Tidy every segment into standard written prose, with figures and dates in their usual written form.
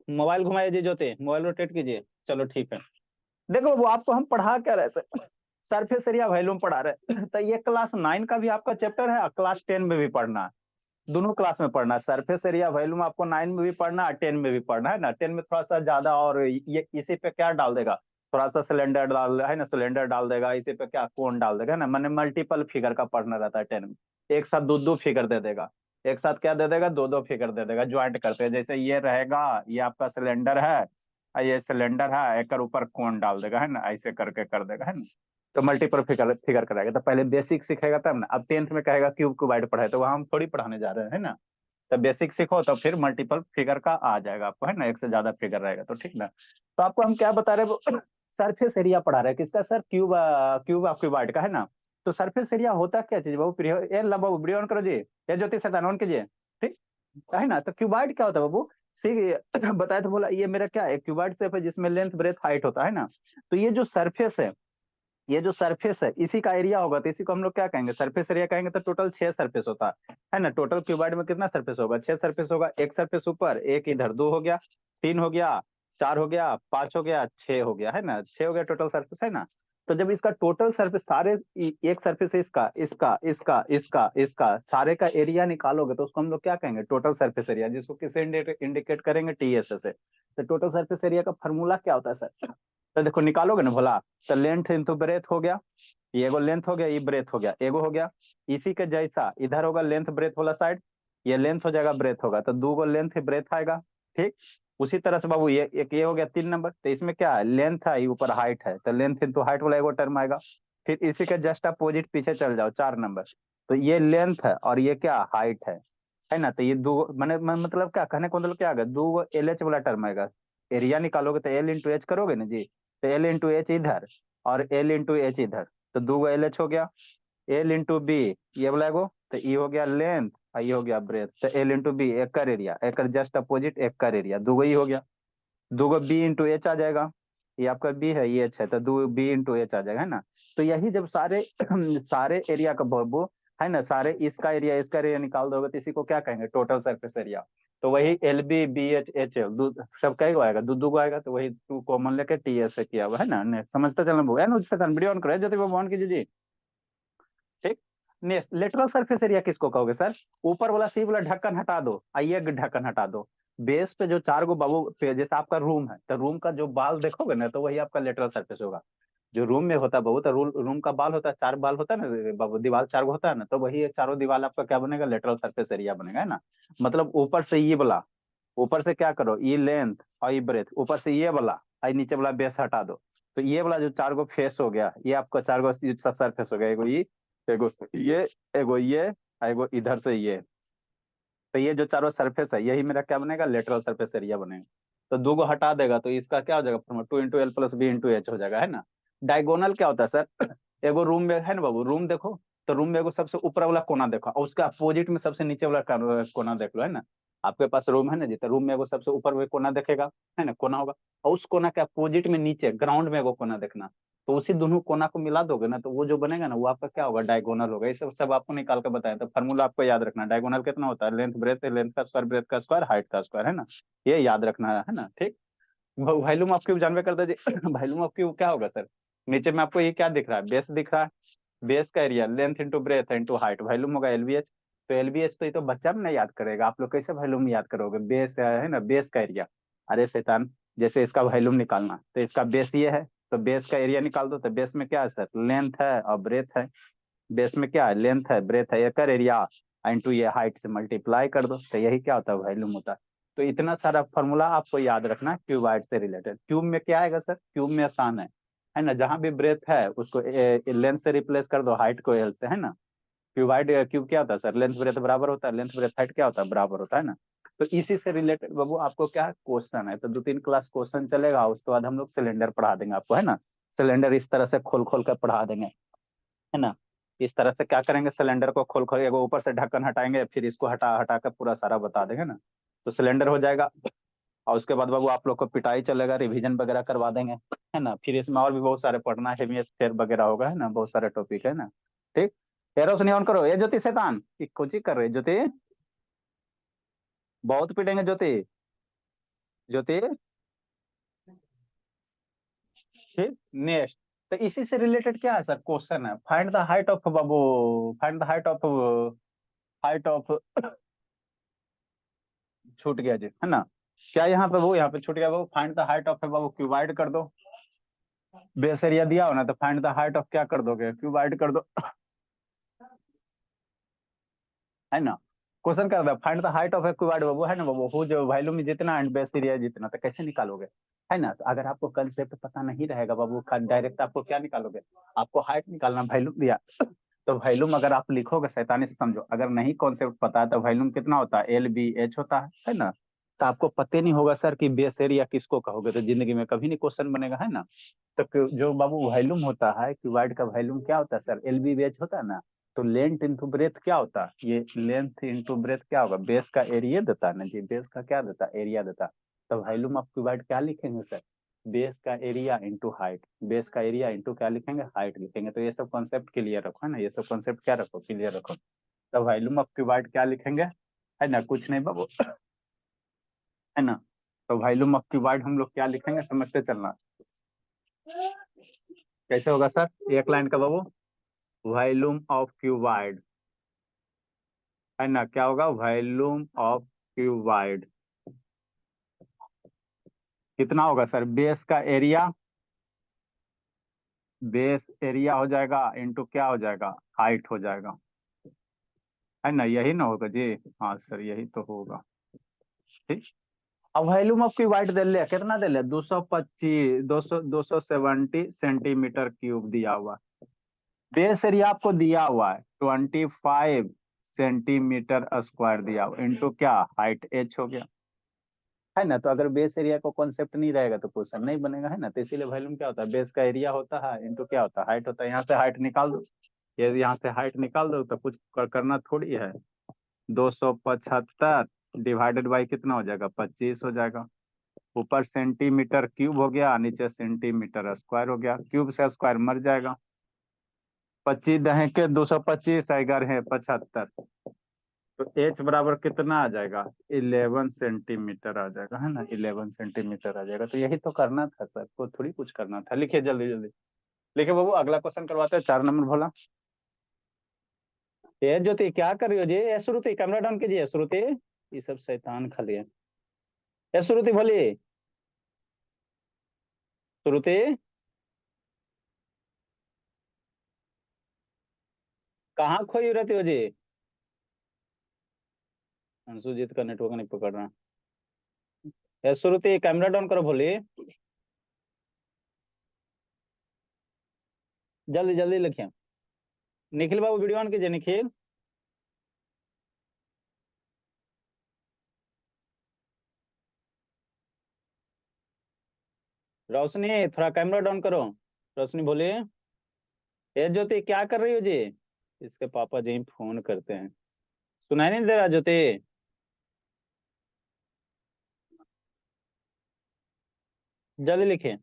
Mobile घुमाइए जी ज्योति, mobile rotate कीजिए। चलो ठीक है। देखो वो आपको हम पढ़ा क्या रहे सर, सरफेस एरिया वॉल्यूम पढ़ा रहे तो ये क्लास 9 का भी आपका चैप्टर है और क्लास 10 में भी पढ़ना है। दोनों क्लास में पढ़ना है। सरफेस एरिया वॉल्यूम आपको 9 में भी पढ़ना है, 10 में भी पढ़ना है ना। 10 में थोड़ा सा ज्यादा, और ये इसी पे क्या डाल देगा, थोड़ा सा सिलेंडर डाल है ना, सिलेंडर डाल देगा, इसी पे क्या कोन डाल देगा ना। मैंने मल्टीपल फिगर का पढ़ना रहता है 10 में। एक साथ दो दो फिगर दे देगा, एक साथ क्या दे देगा, दो दो फिगर दे देगा, ज्वाइंट करते हैं। जैसे ये रहेगा, ये आपका सिलेंडर है और ये सिलेंडर है, एक ऊपर कोन डाल देगा है ना, ऐसे करके कर देगा है ना। तो मल्टीपल फिगर फिगर कराएगा। तो पहले बेसिक सीखेगा तब ना। अब 10th में कहेगा क्यूब क्यूबाइड पढ़ाए, तो वहां हम थोड़ी पढ़ाने जा रहे हैं है ना। तो बेसिक सीखो तो फिर मल्टीपल फिगर का आ जाएगा आपको है ना, एक से ज्यादा फिगर रहेगा तो ठीक ना। तो आपको हम क्या बता रहे हैं, सरफेस एरिया पढ़ा रहे हैं किसका sir, cube, cube of cuboid का है ना। तो सरफेस एरिया होता क्या चीज बाबू, ये ला बाबू वीडियो ऑन करो जी, ये ज्योति सैतान ऑन कीजिए। ठीक है ना। तो क्यूबाइड क्या होता है बाबू, सी बताया तो बोला ये मेरा क्या है, क्यूबाइड शेप है जिसमें लेंथ ब्रेथ हाइट होता है ना। तो ये जो सरफेस है, ये जो सरफेस है इसी का एरिया होगा, तो इसी को हम लोग क्या कहेंगे, सरफेस एरिया कहेंगे। तो टोटल 6 सरफेस होता है ना। टोटल क्यूबाइड में कितना सरफेस होगा, 6 सरफेस होगा। एक सरफेस ऊपर, एक इधर, 2 हो गया, 3 हो गया, 4 हो गया, 5 हो गया, 6 हो गया है ना। 6 हो गया टोटल सरफेस है ना। तो जब इसका टोटल सरफेस सारे एक सरफेस है, इसका इसका इसका इसका इसका सारे का एरिया निकालोगे तो उसको हम लोग क्या कहेंगे, टोटल सरफेस एरिया, जिसको किसे इंडिकेट करेंगे, टीएस से। तो टोटल सरफेस एरिया का फॉर्मूला क्या होता है सर, तो देखो निकालोगे ना भोला। तो लेंथ इंटू ब्रेथ हो गया, ये एगो लेंथ हो गया, ये ब्रेथ हो गया, एगो हो गया। इसी के जैसा इधर होगा लेंथ ब्रेथ वाला साइड, ये लेंथ हो जाएगा, ब्रेथ होगा, तो 2 गो लेंथ ब्रेथ आएगा। ठीक। उसी तरह से बाबू ये एक ये हो गया 3 नंबर, तो इसमें क्या है, लेंथ है, ये ऊपर हाइट है, तो लेंथ इंटू हाइट वाला एगो टर्म आएगा। फिर इसी के जस्ट अपोजिट पीछे चल जाओ, 4 नंबर, तो ये लेंथ है और ये क्या हाइट है ना। तो ये दो मैंने मतलब क्या कहने को, मतलब क्या आ गया, 2 एल एच वाला टर्म आएगा। एरिया निकालोगे तो एल इंटू एच करोगे ना जी, तो एल इंटू एच इधर और एल इंटू एच इधर, तो 2 एल एच हो गया। एल इंटू बी, ये बोला गो, तो ये हो गया लेंथ और ये हो गया ब्रेथ, तो L into B acre area, एकर जस्ट अपोजिट एकर एरिया, 2 ही हो गया। 2 बी इंटू एच आ जाएगा, ये आपका बी है, ये एच है, तो 2 बी इंटू एच आ जाएगा है ना। तो यही जब सारे सारे एरिया का वो है ना, सारे इसका एरिया निकाल दोगे तो इसी को क्या कहेंगे, टोटल सरफेस एरिया। तो वही L B B H H L सब कई को आएगा, 2 2 आएगा, तो वही 2 कॉमन लेके टी एस से किया हुआ है ना। समझते चलना वो है ना, उससे वीडियो ऑन करो, जो ऑन कीजिए जी। ठीक। नेक्स्ट, लेटरल सरफेस एरिया किसको कहोगे सर, ऊपर वाला सी वाला ढक्कन हटा दो, आइए ढक्कन हटा दो। बेस पे जो 4 गो बाबू जैसे आपका रूम है, तो रूम का जो बाल देखोगे ना, तो वही आपका लेटरल सरफेस होगा। जो रूम में होता है बाबू, तो रूम का बाल होता है, 4 बाल होता है ना बाबू, दीवार 4 गो होता है ना, तो वही ये चारों दीवार आपका क्या बनेगा, लेटरल सरफेस एरिया बनेगा है ना। मतलब ऊपर से ये वाला, ऊपर से क्या करो, ये लेंथ और ये ब्रेथ, ऊपर से ये वाला और नीचे वाला बेस हटा दो। तो ये वाला जो 4 गो फेस हो गया, ये आपका 4 गो सरफेस हो गया, एगो ये, एगो ये, एगो ये, एगो इधर से ये। तो ये जो चारों सरफेस है, यही मेरा क्या बनेगा, लेटरल सरफेस एरिया बनेगा। तो 2 गो हटा देगा तो इसका क्या हो जाएगा, 2 into L plus B into H हो जाएगा है ना। डायगोनल क्या होता है सर, एगो रूम में है ना बाबू, रूम देखो, तो रूम में एगो सबसे ऊपर वाला कोना देखो और उसके अपोजिट में सबसे नीचे वाला कोना देख लो है ना। आपके पास रूम है ना जी, तो रूम में एगो सबसे ऊपर में कोना देखेगा है ना, कोना होगा। और उस कोना के अपोजिट में नीचे ग्राउंड में एगो कोना देखना। तो उसी दोनों कोना को मिला दोगे ना, तो वो जो बनेगा ना, वो आपका क्या होगा, डायगोनल होगा। ये सब सब आपको निकाल के बताया, तो फार्मूला आपको याद रखना, डायगोनल कितना होता है, लेंथ ब्रेथ, लेंथ का स्क्वायर, ब्रेथ का स्क्वायर, हाइट का स्क्वायर है ना। ये याद रखना है ना। ठीक। वॉल्यूम ऑफ क्यूब जानवे कर दीजिए। वॉल्यूम ऑफ क्यूब क्या होगा सर, नीचे में आपको ये क्या दिख रहा है, बेस दिख रहा है, बेस का area length into breadth into height, volume होगा एलबीएच। तो एलबीएच तो ये तो बच्चा भी नहीं याद करेगा, आप लोग कैसे वॉल्यूम याद करोगे, बेस है ना, बेस का एरिया। अरे शैतान, जैसे इसका वॉल्यूम निकालना, तो इसका बेस ये है, तो बेस का एरिया निकाल दो। तो बेस में क्या है सर, लेंथ है और ब्रेथ है। बेस में क्या है, लेंथ है, ब्रेथ है, एकर एरिया इंटू ये हाइट से मल्टीप्लाई कर दो, तो यही क्या होता है, वॉल्यूम होता है। तो इतना सारा फॉर्मूला आपको याद रखना है क्यूबाइड से रिलेटेड। क्यूब में क्या आएगा सर, क्यूब में आसान है ना, जहां भी ब्रेथ है उसको लेंथ से रिप्लेस कर दो, हाइट को एल से है ना। क्यूबाइड क्यूब क्या होता है सर, लेंथ ब्रेथ बराबर होता है, लेंथ ब्रेथ हाइट क्या होता है, बराबर होता है ना। तो इसी से रिलेटेड बाबू आपको क्या क्वेश्चन है, तो 2 3 क्लास क्वेश्चन चलेगा, उसके बाद हम लोग सिलेंडर पढ़ा देंगे आपको है ना। सिलेंडर इस तरह से खोल खोल कर पढ़ा देंगे है ना। इस तरह से क्या करेंगे, सिलेंडर को खोल खोल एगो ऊपर से ढक्कन हटाएंगे, फिर इसको हटा हटा कर पूरा सारा बता देंगे ना। तो सिलेंडर हो जाएगा। और उसके बाद बाबू आप लोग को पिटाई चलेगा, रिवीजन वगैरह करवा देंगे है ना। फिर इसमें और भी बहुत सारे पढ़ना है, हेमिस्फेयर वगैरह होगा है ना, बहुत सारे टॉपिक है ना। ठीक। एरोस नहीं ऑन करो, ये ज्योति शैतान की कोची कर रही ज्योति, बहुत पिटेंगे ज्योति। ज्योति, ठीक। नेक्स्ट, तो इसी से रिलेटेड क्या है सर, क्वेश्चन है, find the height of Babu, find the height of छूट गया जी, है ना। क्या यहाँ पे वो, यहाँ पे छूट गया बाबू, फाइंड द हाइट ऑफ है बाबू, क्यूबाइड कर दो। बेस एरिया दिया हो ना, तो फाइंड द हाइट ऑफ क्या कर दोगे, क्यूबाइड कर दो, है ना। क्वेश्चन कर रहा है find the height of a cuboid बाबू, है ना बाबू, हो जो वैल्यू में जितना एंड बेस एरिया जितना, तो कैसे निकालोगे, है ना। तो अगर आपको कंसेप्ट पता नहीं रहेगा बाबू, डायरेक्ट आपको क्या निकालोगे, आपको हाइट निकालना, वैल्यूम दिया तो वैल्यूम अगर आप लिखोगे शैतानी से समझो, अगर नहीं कॉन्सेप्ट पता है तो वैल्यूम कितना होता है, LBH होता है ना। तो आपको पता नहीं होगा सर कि बेस एरिया किसको कहोगे, तो जिंदगी में कभी नहीं क्वेश्चन बनेगा, है ना। तो जो बाबू वॉल्यूम होता है, क्यूबाइड का वॉल्यूम क्या होता है सर, LBH होता है ना। तो लेंथ इंटू ब्रेथ क्या होता है, ये लेंथ इंटू ब्रेथ क्या होगा, बेस का एरिया देता है ना जी, बेस का क्या देता है, एरिया देता है। तो वॉल्यूम ऑफ क्यूबाइड क्या लिखेंगे सर, बेस का एरिया इंटू हाइट, बेस का एरिया इंटू क्या लिखेंगे, हाइट लिखेंगे। तो ये सब कॉन्सेप्ट क्लियर रखो, है ना, ये सब कॉन्सेप्ट क्या रखो, क्लियर रखो। तो वॉल्यूम ऑफ क्यूबाइड क्या लिखेंगे, है ना, कुछ नहीं बाबू, है ना। तो वॉल्यूम ऑफ क्यूबाइड हम लोग क्या लिखेंगे, समझते चलना। कैसे होगा सर, एक लाइन का बाबू, वॉल्यूम ऑफ क्यूबाइड, है ना, क्या होगा, वॉल्यूम ऑफ क्यूबाइड कितना होगा सर, बेस का एरिया, बेस एरिया हो जाएगा इंटू क्या हो जाएगा, हाइट हो जाएगा, है ना, यही ना होगा जी। हाँ सर यही तो होगा, ठीक। अब वॉल्यूम ऑफ क्यूबाइड दे लिया, कितना दे लिया, 225, 270 सेंटीमीटर क्यूब दिया हुआ। बेस एरिया आपको दिया हुआ है 25 सेंटीमीटर स्क्वायर दिया हुआ, इंटू क्या, हाइट H हो गया, है ना। तो अगर बेस एरिया को कॉन्सेप्ट नहीं रहेगा तो क्वेश्चन नहीं बनेगा, है ना। तो इसीलिए वॉल्यूम क्या होता है, बेस का एरिया होता है इंटू क्या होता है, हाइट होता है। यहाँ से हाइट निकाल दो, ये यहाँ से हाइट निकाल दो, तो कुछ करना थोड़ी है। 275 डिवाइडेड बाई कितना हो जाएगा, 25 हो जाएगा। ऊपर सेंटीमीटर क्यूब हो गया, नीचे सेंटीमीटर स्क्वायर हो गया, क्यूब से स्क्वायर मर जाएगा। 25 दहे के 225, 11 है 75, तो H बराबर कितना आ जाएगा, 11 सेंटीमीटर आ जाएगा, है ना, 11 सेंटीमीटर आ जाएगा। तो यही तो करना था सर, को थोड़ी कुछ करना था। लिखिए जल्दी जल्दी, लिखिए बाबू, अगला क्वेश्चन करवाते हैं, 4 नंबर भोला। ये ज्योति क्या कर रही हो जी, ये श्रुति कैमरा डाउन कीजिए, श्रुति, ये सब शैतान खाली है। ये श्रुति बोली, श्रुति कहाँ खोई रहती हो जी, अंशुजीत का नेटवर्क नहीं पकड़ रहा। ये श्रुति कैमरा डाउन करो बोली, जल्दी जल्दी लिखिए। निखिल बाबू वीडियो ऑन कीजिए, निखिल। रोशनी थोड़ा कैमरा डाउन करो, रोशनी बोलिए। ये ज्योति क्या कर रही हो जी, इसके पापा जी फोन करते हैं, सुनाई नहीं दे रहा ज्योति। जल्दी लिखिए।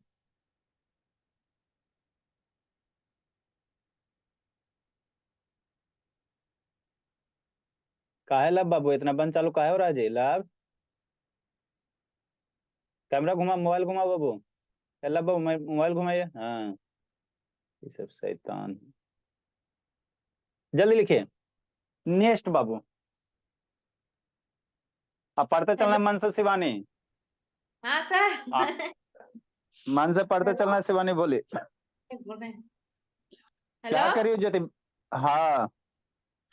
काहे लब बाबू, इतना बंद चालू काहे हो रहा है जी, लब कैमरा घुमा, मोबाइल घुमा बाबू, लब बाबू मोबाइल घुमाइए, हाँ। ये सब शैतान, जल्दी लिखिए। नेक्स्ट बाबू, अब पढ़ते चलना हेलो। है मन से शिवानी। हाँ सर। आ, मन से पढ़ते हेलो। चलना है शिवानी, बोली बोल रहे हैं। क्या हेलो। करी हो ज्योति। हाँ,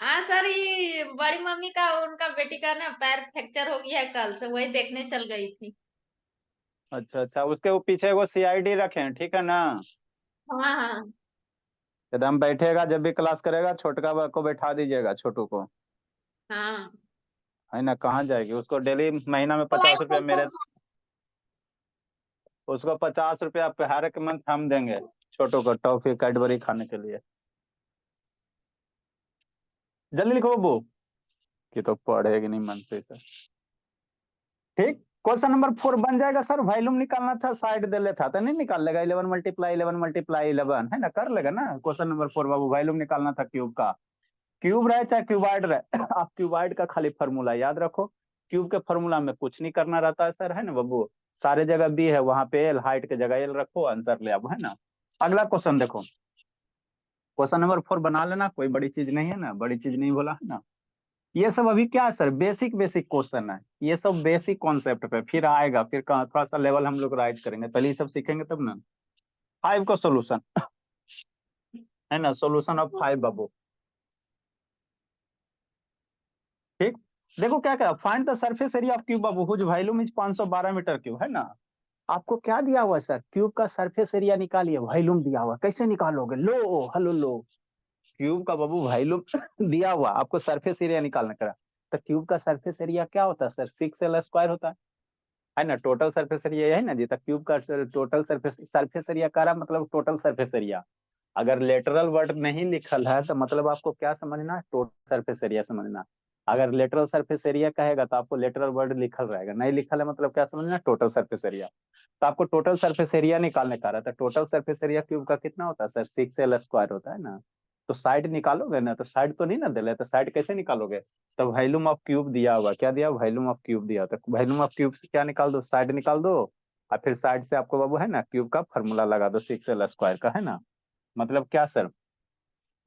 हाँ सर, ये बड़ी मम्मी का, उनका बेटी का ना पैर फ्रैक्चर हो गया है, कल से वही देखने चल गई थी। अच्छा अच्छा, उसके वो पीछे वो CID रखें, ठीक है ना। हाँ हाँ एकदम बैठेगा, जब भी क्लास करेगा छोटका को बैठा दीजिएगा, छोटू को, हाँ। है ना। कहाँ जाएगी, उसको डेली महीना में तो 50 रुपया मेरे, उसको 50 रुपया हर एक मंथ हम देंगे, छोटू को टॉफी कैडबरी खाने के लिए। जल्दी लिखो बब्बू, कि तो पढ़ेगी नहीं मन से सर। ठीक, क्वेश्चन नंबर 4 बन जाएगा सर, वॉल्यूम निकालना था, साइड दे लेता तो नहीं निकाल लेगा, 11 × 11 × 11 11 कर लेगा ना। क्वेश्चन नंबर 4 बाबू, वॉल्यूम निकालना था क्यूब का, क्यूब रहे चाहे क्यूबाइड रहे, आप क्यूबाइड का खाली फॉर्मूला याद रखो। क्यूब के फॉर्मूला में कुछ नहीं करना रहता है सर, है ना बाबू। सारे जगह बी है, वहां पे एल, हाइट के जगह एल रखो, आंसर ले आओ, है ना। अगला क्वेश्चन देखो, क्वेश्चन नंबर 4 बना लेना, कोई बड़ी चीज नहीं है ना, बड़ी चीज नहीं बोला है ना। ये सब अभी क्या है सर, बेसिक बेसिक क्वेश्चन है, ये सब बेसिक कॉन्सेप्ट पे, फिर आएगा, फिर थोड़ा सा लेवल हम लोग राइज करेंगे, पहले ये सब सीखेंगे तब ना। 5 का सोल्यूशन है ना, सोल्यूशन ऑफ 5 बाबू। ठीक, देखो क्या क्या, find the surface area of cube बाबू whose volume is 512 metre cube, है ना। आपको क्या दिया हुआ है सर, क्यूब का सरफेस एरिया निकालिए, वॉल्यूम दिया हुआ, कैसे निकालोगे, लो हेलो लो, क्यूब का बाबू वॉल्यूम दिया हुआ, आपको सरफेस एरिया निकालना करा। तो क्यूब का सरफेस एरिया क्या होता है सर, 6L² होता है ना, टोटल सरफेस एरिया है ना जी। तो क्यूब का टोटल सरफेस सरफेस एरिया का रहा मतलब टोटल सरफेस एरिया। अगर लेटरल वर्ड नहीं लिखल है तो मतलब आपको क्या समझना है, टोटल सरफेस एरिया समझना। अगर लेटरल सरफेस एरिया कहेगा तो आपको लेटरल वर्ड लिखल रहेगा, नहीं लिखल है मतलब क्या समझना, टोटल सरफेस एरिया। तो आपको टोटल सरफेस एरिया निकालने का रहा था, टोटल सरफेस एरिया क्यूब का कितना होता है सर, 6L² होता है ना। तो साइड निकालोगे ना, तो साइड तो नहीं ना दे, तो साइड कैसे निकालोगे। तो वॉल्यूम ऑफ क्यूब दिया हुआ, क्या दिया, वॉल्यूम ऑफ क्यूब दिया, तो वॉल्यूम ऑफ क्यूब से क्या निकाल दो, साइड निकाल दो। और फिर साइड से आपको बाबू है ना क्यूब का फॉर्मूला लगा दो, 6L² का, है ना। मतलब क्या सर,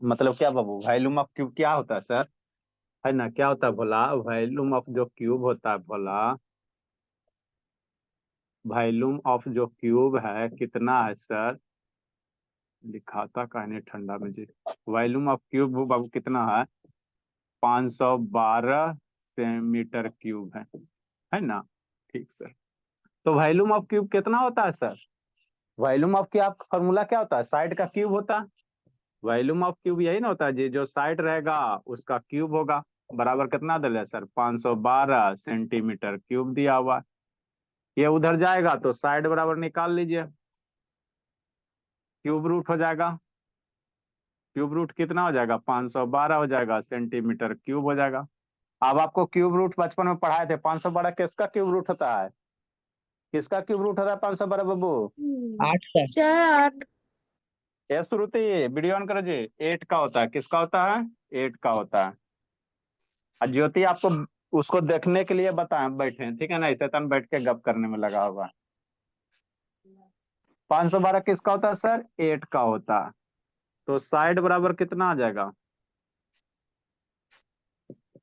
मतलब क्या बाबू, वॉल्यूम ऑफ क्यूब क्या होता है सर, है ना, क्या होता है भोला, वॉल्यूम ऑफ जो क्यूब होता है भोला, वॉल्यूम ऑफ जो क्यूब है कितना है सर, लिखाता कहने ठंडा में जी, वॉल्यूम ऑफ क्यूब बाबू कितना है, 512 मीटर क्यूब है ना। ठीक सर, तो वॉल्यूम ऑफ क्यूब कितना होता है sir, volume of cube formula क्या होता है, साइड का क्यूब होता है। वॉल्यूम ऑफ क्यूब यही ना होता है जी, जो साइड रहेगा उसका क्यूब होगा, बराबर कितना दिया है सर, 512 सेंटीमीटर क्यूब दिया हुआ। ये उधर जाएगा तो साइड बराबर निकाल लीजिए, क्यूब रूट हो जाएगा, क्यूब रूट कितना हो जाएगा, 512 हो जाएगा, सेंटीमीटर क्यूब हो जाएगा। अब आपको क्यूब रूट बचपन में पढ़ाए थे, 512 किसका क्यूब रूट होता है, किसका क्यूब रूट होता है 512 बाबू, 8 का। 4 8। ये श्रुति, वीडियो ऑन करो जी, 8 का होता है, किसका होता है, 8 का होता है। और ज्योति आपको उसको देखने के लिए बताएं बैठे हैं, ठीक है ना, ऐसे तन बैठ के गप करने में लगा होगा। 512 किसका होता है सर, 8 का होता है। तो साइड बराबर कितना आ जाएगा,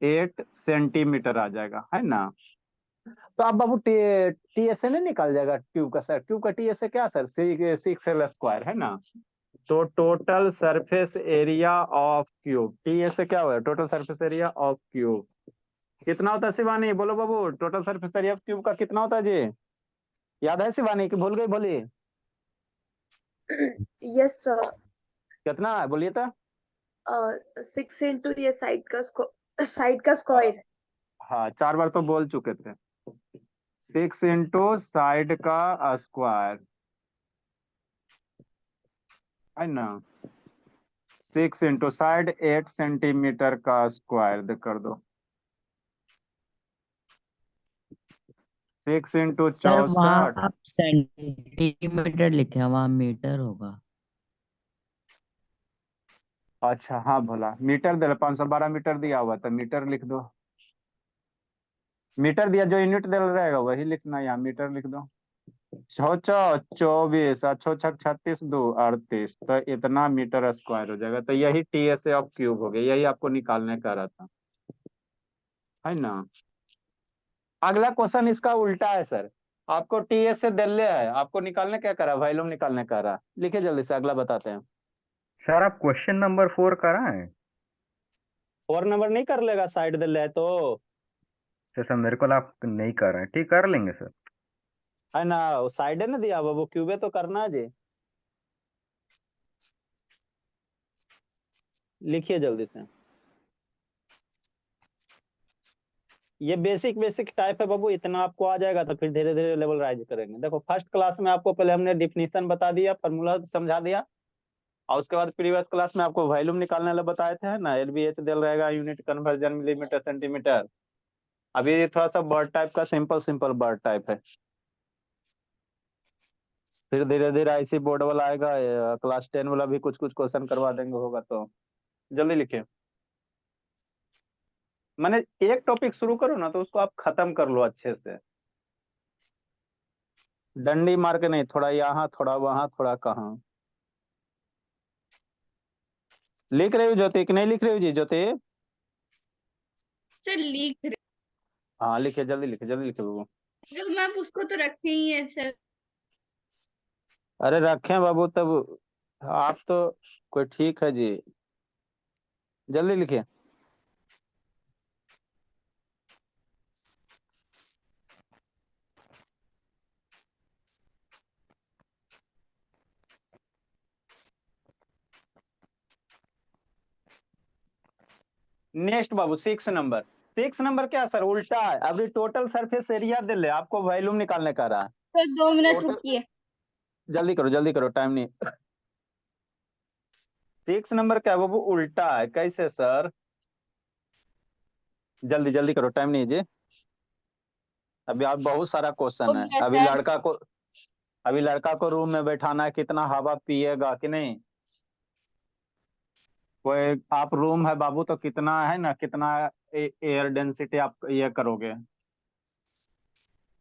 8 सेंटीमीटर आ जाएगा, है ना। तो अब बाबू टीएसए नहीं निकल जाएगा क्यूब का सर, क्यूब का टीएसए क्या सर, 6L² है ना। तो total surface area of cube, TSA क्या हुआ, total surface area of cube कितना होता है शिवानी, बोलो बाबू, total surface area of cube का कितना होता है जी, याद है शिवानी कि भूल गई, बोली यस सर। कितना है बोलिए तो। 6 इंटू ये साइड का स्क्वायर। हाँ 4 बार तो बोल चुके थे, 6 इंटू साइड का स्क्वायर, है ना। 6 इंटू साइड 8 सेंटीमीटर का स्क्वायर कर दो, 6 इंटू सर वहाँ 64। आप सेंटीमीटर लिखे हैं, वहाँ मीटर होगा। अच्छा हाँ भोला, मीटर दे 512 मीटर दिया हुआ तो मीटर लिख दो, मीटर दिया, जो यूनिट दे रहेगा वही लिखना, यहाँ मीटर लिख दो। 6×4 = 24, 6×6 = 36, 2 = 38, तो इतना मीटर स्क्वायर हो जाएगा। तो यही टीएसए ऑफ क्यूब हो गया, यही आपको निकालने का रहा था, है ना। अगला क्वेश्चन इसका उल्टा है सर, आपको टीएसए दिल्ले है, आपको निकालने क्या करा, वॉल्यूम निकालने का रहा, लिखिए जल्दी से, अगला बताते हैं। सर आप क्वेश्चन नंबर 4 कर रहे हैं। 4 नंबर नहीं कर लेगा, साइड दिल्ले है तो, सर मेरे को आप नहीं कर रहे हैं, ठीक कर लेंगे सर। है ना, साइड है ना दिया हुआ, वो क्यूबे तो करना है जी, लिखिए जल्दी से। ये बेसिक बेसिक टाइप है बाबू, इतना आपको आ जाएगा तो फिर धीरे धीरे लेवल राइज करेंगे। देखो फर्स्ट क्लास में आपको पहले हमने डिफिनीशन बता दिया, फॉर्मूला समझा दिया, और उसके बाद प्रीवियस क्लास में आपको वॉल्यूम निकालने वाला बताए थे, है ना, एलबीएच दिल रहेगा, यूनिट कन्वर्जन मिलीमीटर सेंटीमीटर। अभी ये थोड़ा सा बर्ड टाइप का, सिंपल सिंपल बर्ड टाइप है, फिर धीरे धीरे आईसी बोर्ड वाला आएगा, क्लास 10 वाला भी कुछ कुछ क्वेश्चन करवा देंगे, होगा तो जल्दी लिखिए। मैंने एक टॉपिक शुरू करो ना तो उसको आप खत्म कर लो अच्छे से, डंडी मार के नहीं, थोड़ा यहाँ थोड़ा वहां थोड़ा कहाँ। लिख रही हो ज्योति कि नहीं लिख रही हो जी ज्योति? सर लिख रहे हाँ लिखे, जल्दी लिखे बाबू। जो मैम उसको तो रखे ही है सर। अरे रखें बाबू तब, आप तो कोई ठीक है जी, जल्दी लिखिए। नेक्स्ट बाबू 6 नंबर। 6 नंबर क्या सर, उल्टा है। अभी टोटल सरफेस एरिया दे ले, आपको वॉल्यूम निकालने का रहा। सर 2 मिनट टोटल, रुकिए। जल्दी करो टाइम नहीं। 6 नंबर क्या है बाबू, उल्टा है। कैसे सर? जल्दी करो, टाइम नहीं जी। अभी आप बहुत सारा हो क्वेश्चन है। गया सर। अभी लड़का को रूम में बैठाना है, कितना हवा पिएगा कि नहीं। कोई आप रूम है बाबू तो कितना है ना, कितना एयर डेंसिटी आप ये करोगे।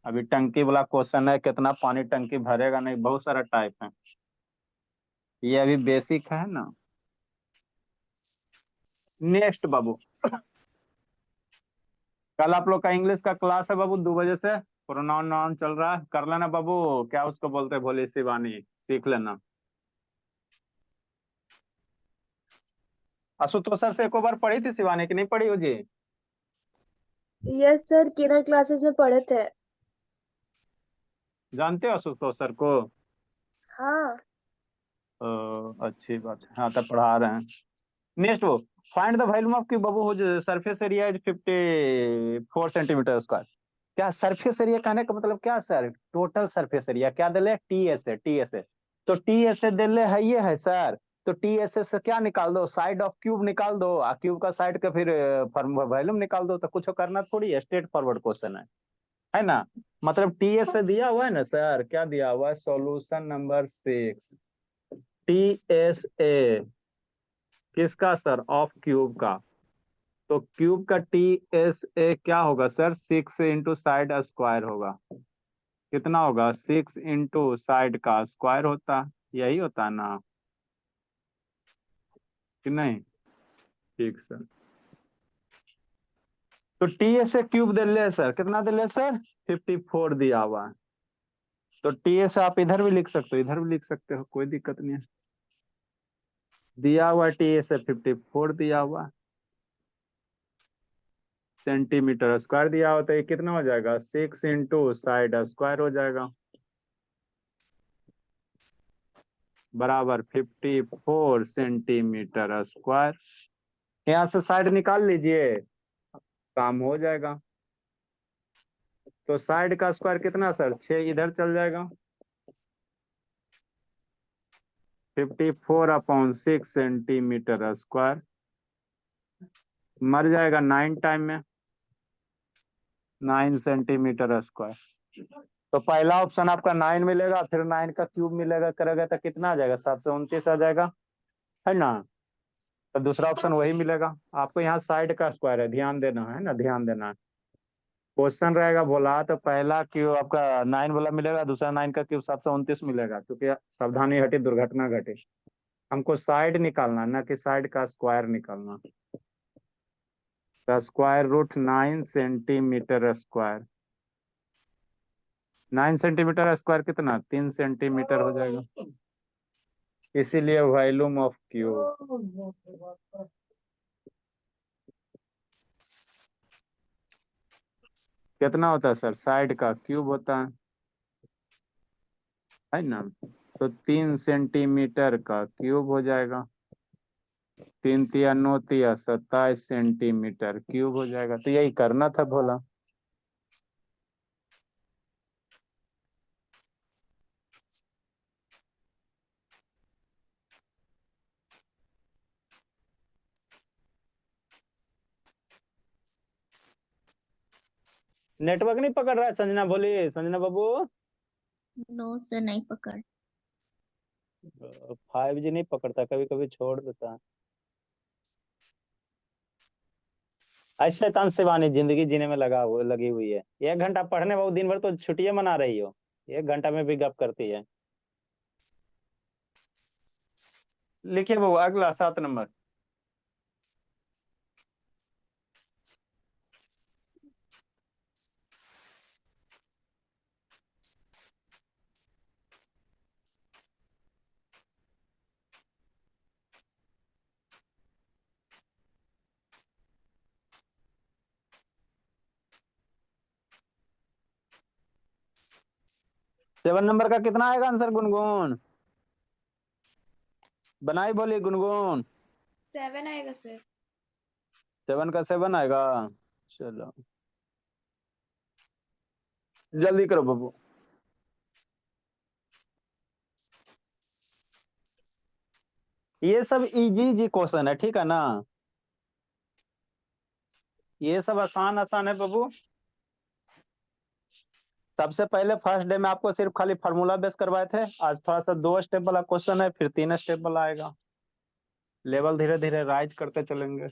अभी टंकी वाला क्वेश्चन है, कितना पानी टंकी भरेगा, नहीं बहुत सारा टाइप है। ये अभी बेसिक है ना। नेक्स्ट बाबू, कल आप लोग का इंग्लिश का क्लास है बाबू 2 बजे से। प्रोनाउन नाउन चल रहा है, कर लेना बाबू। क्या उसको बोलते हैं, भोली शिवानी, सीख लेना। आशुतोष सर से एक बार पढ़ी थी शिवानी की नहीं पढ़ी हो जी? यस सर, किनर क्लासेस में पढ़े थे। जानते हो आशुतोष सर को? हाँ। अच्छी बात है, हाँ तब पढ़ा रहे हैं। नेक्स्ट वो, find the volume of cube बाबू, हो surface area is 54 centimetre square. क्या सरफेस एरिया कहने का मतलब क्या सर? टोटल सरफेस एरिया क्या दिले, टी एस ए। तो टी एस ए दिले है, ये है सर। तो टी एस ए से क्या निकाल दो, साइड ऑफ क्यूब निकाल दो, आ क्यूब का साइड का फिर वॉल्यूम निकाल दो। तो कुछ करना थोड़ी है, स्ट्रेट फॉरवर्ड क्वेश्चन है ना। मतलब टी एस ए दिया हुआ है ना सर, क्या दिया हुआ है, solution number 6। T S A किसका सर, ऑफ क्यूब का। तो क्यूब का टी एस ए क्या होगा सर, 6 इंटू साइड स्क्वायर होगा। कितना होगा, 6 इंटू साइड का स्क्वायर होता, यही होता ना कि नहीं? ठीक सर। तो टी एस ए क्यूब दे ले सर, कितना दे ले सर, 54 दिया हुआ है। तो टी एस आप इधर भी लिख सकते हो, इधर भी लिख सकते हो, कोई दिक्कत नहीं है। दिया हुआ टी एस ए 54 दिया हुआ सेंटीमीटर स्क्वायर दिया हो, तो ये कितना हो जाएगा, 6 इंटू साइड स्क्वायर हो जाएगा, बराबर 54 सेंटीमीटर स्क्वायर। यहाँ से साइड निकाल लीजिए, काम हो जाएगा। तो साइड का स्क्वायर कितना सर, 6 इधर चल जाएगा, 54/6 सेंटीमीटर स्क्वायर मर जाएगा 9 टाइम में, 9 सेंटीमीटर स्क्वायर। तो पहला ऑप्शन आपका 9 मिलेगा, फिर 9 का क्यूब मिलेगा, करेगा तो कितना आ जाएगा, 729 आ जाएगा, है ना। तो दूसरा ऑप्शन वही मिलेगा आपको। यहाँ साइड का स्क्वायर है, ध्यान देना है ना, ध्यान देना है। क्वेश्चन रहेगा बोला तो पहला क्यूब आपका 9 वाला मिलेगा, दूसरा 9 का क्यूब 729 मिलेगा, क्योंकि सावधानी हटी दुर्घटना घटी। हमको साइड निकालना, ना कि साइड का स्क्वायर निकालना। Square root 9 centimetre square, 9 centimetre square कितना, 3 सेंटीमीटर हो जाएगा। इसीलिए वॉल्यूम ऑफ क्यूब कितना होता है सर, साइड का क्यूब होता है ना। तो 3 सेंटीमीटर का क्यूब हो जाएगा, 3 × 9 = 27 सेंटीमीटर क्यूब हो जाएगा। तो यही करना था भोला। नेटवर्क नहीं पकड़ रहा है संजना, बोलिए संजना बाबू। नो सर नहीं पकड़। 5G नहीं पकड़ता, कभी कभी छोड़ देता है। ऐसे तन शिवानी जिंदगी जीने में लगी हुई है। 1 घंटा पढ़ने, बहुत दिन भर तो छुट्टियां मना रही हो। 1 घंटा में भी गप करती है। लिखिए वो अगला 7 नंबर। सेवन नंबर का कितना आएगा आंसर गुनगुन? बनाई बोली गुनगुन। 7 आएगा सर। 7 का 7 आएगा। चलो जल्दी करो बाबू। ये सब इजी इजी क्वेश्चन है, ठीक है ना? ये सब आसान आसान है बाबू। सबसे पहले फर्स्ट डे में आपको सिर्फ खाली फार्मूला बेस करवाए थे, आज थोड़ा सा 2 स्टेप वाला क्वेश्चन है, फिर 3 स्टेप वाला आएगा। लेवल धीरे धीरे राइज करते चलेंगे।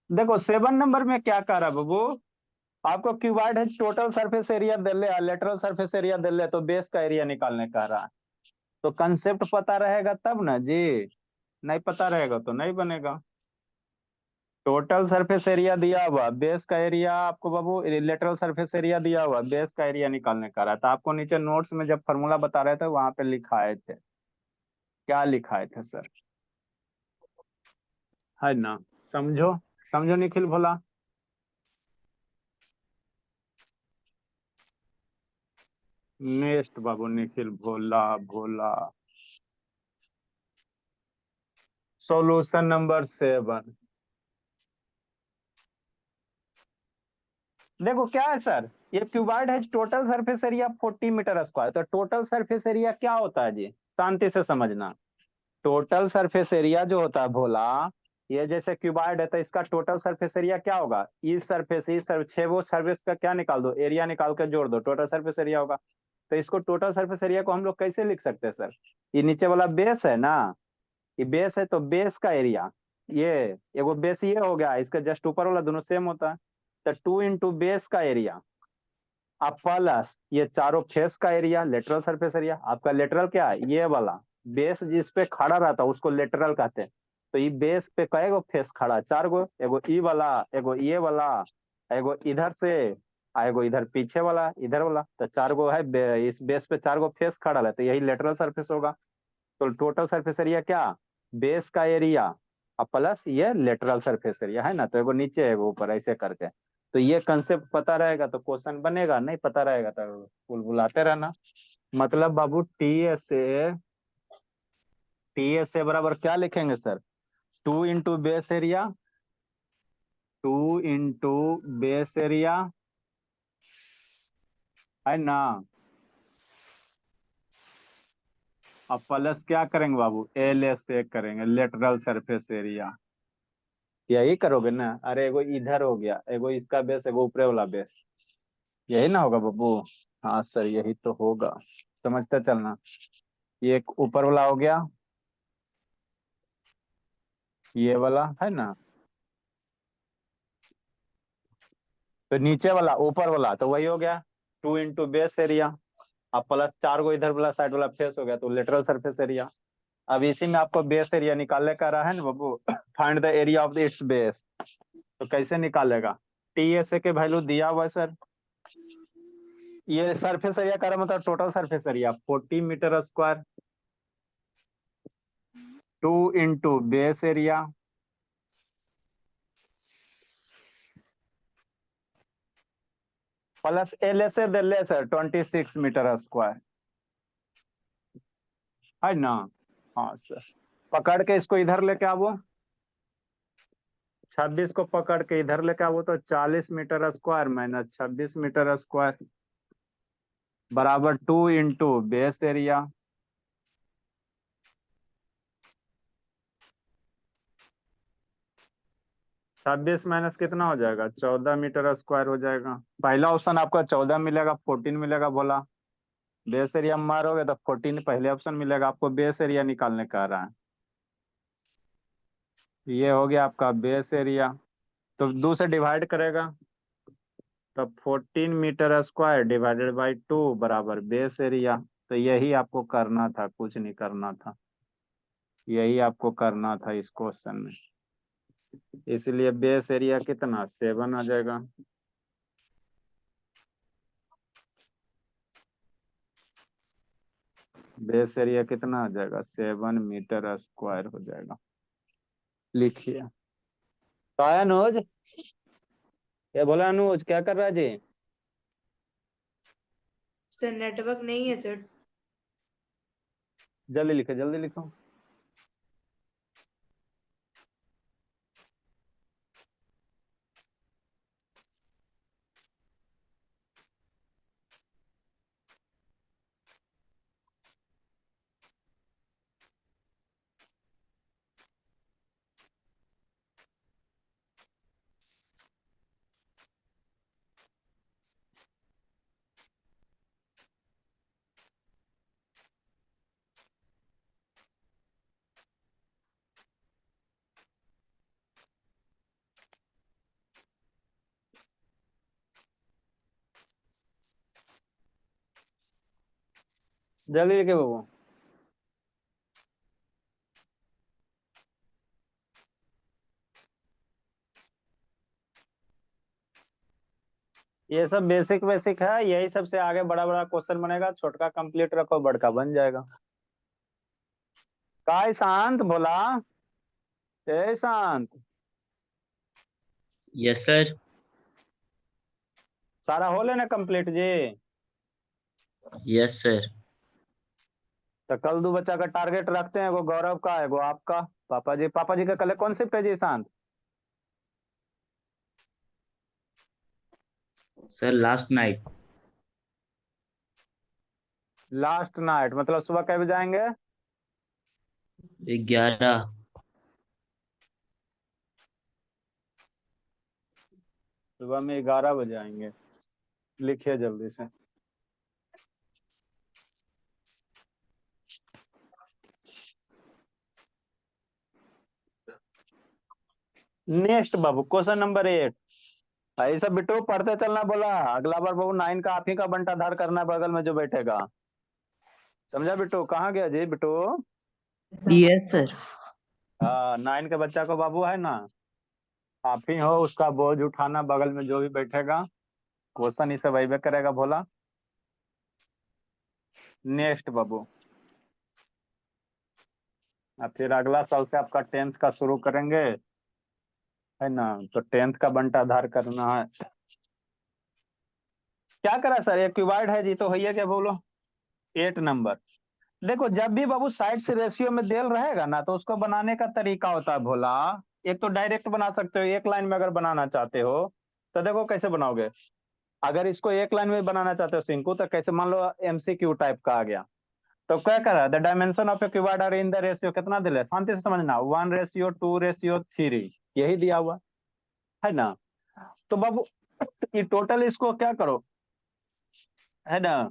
देखो 7 नंबर में क्या कह रहा है बाबू, आपको क्यूबॉइड है, टोटल सरफेस एरिया दे ले, लेटरल सरफेस एरिया दे ले, तो बेस का एरिया निकालने कह रहा है। तो कंसेप्ट पता रहेगा तब ना जी, नहीं पता रहेगा तो नहीं बनेगा। टोटल सरफेस एरिया दिया हुआ, बेस का एरिया आपको बाबू, लेटरल सरफेस एरिया दिया हुआ, बेस का एरिया निकालने का रहा था आपको। नीचे नोट्स में जब फॉर्मूला बता रहे थे वहां पे लिखाए थे, क्या लिखाए थे सर, है ना? समझो, समझो निखिल भोला। नेक्स्ट बाबू निखिल भोला भोला। Solution number 7। देखो क्या है सर, ये क्यूबॉइड है, total surface area 40 metre square. तो टोटल सरफेस एरिया क्या होता है जी, शांति से समझना। टोटल सरफेस एरिया जो होता है भोला, ये जैसे क्यूबॉइड है तो इसका टोटल सरफेस एरिया क्या होगा, इस सरफेस 6 वो सरफेस का क्या निकाल दो, एरिया निकाल के जोड़ दो, टोटल सरफेस एरिया होगा। तो इसको टोटल सरफेस एरिया को हम लोग कैसे लिख सकते हैं सर, ये नीचे वाला बेस है ना, ये बेस है तो बेस का एरिया, ये एगो बेस ये हो गया, इसका जस्ट ऊपर वाला दोनों सेम होता है। तो 2 इंटू बेस का एरिया अब प्लस ये चारों फेस का एरिया, लेटरल सरफेस एरिया। आपका लेटरल क्या है, ये वाला बेस जिस पे खड़ा रहता है उसको लेटरल कहते हैं। तो ये बेस पे कई गो फेस खड़ा है, 4 गो, एगो ई वाला, एगो ये वाला, एगो इधर से, एगो इधर पीछे वाला, इधर वाला। तो 4 गो है इस बेस पे 4 गो फेस खड़ा है, तो यही लेटरल सरफेस होगा। तो टोटल सरफेस एरिया क्या, बेस का एरिया और प्लस ये लेटरल सरफेस एरिया, है ना? तो एगो नीचे एगो ऊपर ऐसे करके। तो ये कंसेप्ट पता रहेगा तो क्वेश्चन बनेगा, नहीं पता रहेगा तो बुलाते रहना। मतलब बाबू टी एस ए बराबर क्या लिखेंगे sir, 2 into base area, 2 into base area, है ना? अब प्लस क्या करेंगे बाबू, LSA करेंगे, लेटरल सरफेस एरिया। यही करोगे ना? अरे एगो इधर हो गया, एगो इसका बेस, एगो ऊपरे वाला बेस, यही ना होगा बाबू? हाँ सर यही तो होगा, समझते चलना। ये एक ऊपर वाला हो गया, ये वाला, है ना? तो नीचे वाला ऊपर वाला तो वही हो गया 2 इंटू बेस एरिया, अब प्लस 4 गो इधर वाला साइड वाला फेस हो गया, तो लेटरल सरफेस एरिया। अब इसी में आपको बेस एरिया निकालने का रहा है ना बाबू, find the area of the its base. तो कैसे निकालेगा, TSA के वैल्यू दिया हुआ है सर। ये सरफेस एरिया का मतलब total surface area 40 metre square, 2 into base area plus LSA दे ले सर 26 मीटर स्क्वायर, है ना? हाँ सर, पकड़ के इसको इधर लेके आवो, 26 को पकड़ के इधर लेके आवो, तो 40 metre square minus 26 metre square बराबर 2 इंटू बेस एरिया। 26 माइनस कितना हो जाएगा, 14 मीटर स्क्वायर हो जाएगा। पहला ऑप्शन आपका 14 मिलेगा, 14 मिलेगा बोला। बेस एरिया मारोगे तो 14 पहले ऑप्शन मिलेगा, आपको बेस एरिया निकालने का रहा है। ये हो गया आपका बेस एरिया, तो 2 से डिवाइड करेगा, तो 14 मीटर स्क्वायर डिवाइडेड बाई 2 बराबर बेस एरिया। तो यही आपको करना था, कुछ नहीं करना था, यही आपको करना था इस क्वेश्चन में। इसलिए बेस एरिया कितना 7 आ जाएगा। बेस एरिया कितना आ जाएगा 7 मीटर स्क्वायर हो जाएगा। लिखिए। तो आया अनुज, ये बोला अनुज क्या कर रहा है जी? सर नेटवर्क नहीं है सर। जल्दी लिखो जल्दी लिखो। जल्दी लिखे बाबू। ये सब बेसिक बेसिक है, यही सबसे आगे बड़ा बड़ा क्वेश्चन बनेगा। छोटका कंप्लीट रखो, बड़का बन जाएगा। काय शांत बोला, ए शांत, यस सर। सारा हो लेना कंप्लीट जी। Yes sir. तो कल 2 बच्चा का टारगेट रखते हैं, वो गौरव का है, वो आपका। पापा जी का कल कौन सी पेज है शांत? Sir last night. Last night मतलब सुबह कै बजे आएंगे? 11। सुबह में 11 बजे आएंगे। लिखिए जल्दी से। नेक्स्ट बाबू क्वेश्चन नंबर 8। भाई सब बिट्टू पढ़ते चलना बोला, अगला बार बाबू 9 का आप ही का बंटाधार करना है बगल में जो बैठेगा। समझा बिट्टू? कहाँ गया जी बिट्टू? Yes sir. हाँ 9 के बच्चा को बाबू है ना, आप ही हो उसका बोझ उठाना, बगल में जो भी बैठेगा क्वेश्चन इसे वही करेगा भोला। नेक्स्ट बाबू। अब फिर अगला साल से आपका 10th का शुरू करेंगे, है ना? तो 10th का बंटाधार करना है। क्या करा सर, एक क्यूबाइड है जी, तो है क्या बोलो? 8 नंबर। देखो जब भी बाबू साइड से रेशियो में देल रहेगा ना, तो उसको बनाने का तरीका होता है भोला। एक तो डायरेक्ट बना सकते हो, एक लाइन में अगर बनाना चाहते हो तो देखो कैसे बनाओगे। अगर इसको एक लाइन में बनाना चाहते हो सिंकू, तो कैसे, मान लो एमसीक्यू टाइप का आ गया, तो क्या करा, the dimension of a cuboid are in the ratio, कितना दिले शांति से समझना, 1:2:3, यही दिया हुआ है ना। तो बाबू ये टोटल इसको क्या करो, है ना,